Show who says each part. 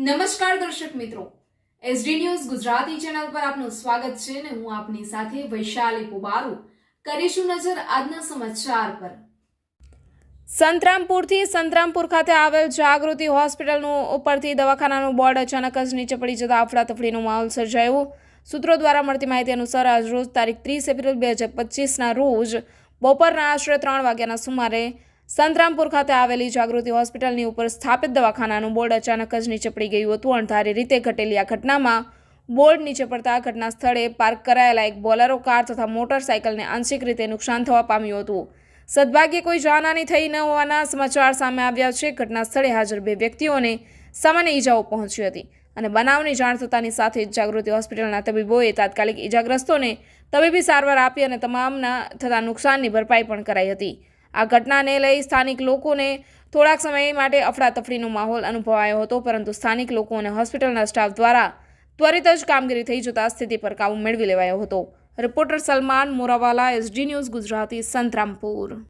Speaker 1: નમસ્કાર દર્શક મિત્રો, એસડી ન્યૂઝ ગુજરાતી ચેનલ પર આપનું સ્વાગત છે અને હું આપની સાથે વૈશાલી પુબારુ કરીશું નજર આજના સમાચાર પર। સંતરામપુરથી સંતરામપુર ખાતે આવેલ જાગૃતિ હોસ્પિટલનું ઉપરથી દવાખાનાનું બોર્ડ અચાનક જ નીચે પડી જતા અફડાતફડીનો માહોલ સર્જાયો। સૂત્રો દ્વારા મળતી માહિતી અનુસાર આજ રોજ તારીખ 30 એપ્રિલ 2025ના રોજ બપોરના આશરે 3 વાગ્યાના સુમારે સંતરામપુર ખાતે આવેલી જાગૃતિ હોસ્પિટલની ઉપર સ્થાપિત દવાખાનાનું બોર્ડ અચાનક જ નીચે પડી ગયું હતું। અણધારી રીતે ઘટેલી આ ઘટનામાં બોર્ડ નીચે પડતા ઘટના સ્થળે પાર્ક કરાયેલા એક બોલેરો કાર તથા મોટરસાઇકલને આંશિક રીતે નુકસાન થવા પામ્યું હતું। સદભાગ્યે કોઈ જાનહાની થઈ ન હોવાના સમાચાર સામે આવ્યા છે। ઘટના સ્થળે હાજર 2 વ્યક્તિઓને સામાન્ય ઈજાઓ પહોંચી હતી અને બનાવની જાણ થતાની સાથે જ જાગૃતિ હોસ્પિટલના તબીબોએ તાત્કાલિક ઈજાગ્રસ્તોને તબીબી સારવાર આપી અને તમામના થતા નુકસાનની ભરપાઈ પણ કરાઈ હતી। આ ઘટનાને લઈ સ્થાનિક લોકોને થોડાક સમય માટે અફડાતફડીનો માહોલ અનુભવાયો હતો, પરંતુ સ્થાનિક લોકો અને હોસ્પિટલના સ્ટાફ દ્વારા ત્વરિત જ કામગીરી થઈ જતા સ્થિતિ પર કાબૂ મેળવી લેવાયો હતો। Reporter Salman Morawala, SD news Gujarati, Santrampur.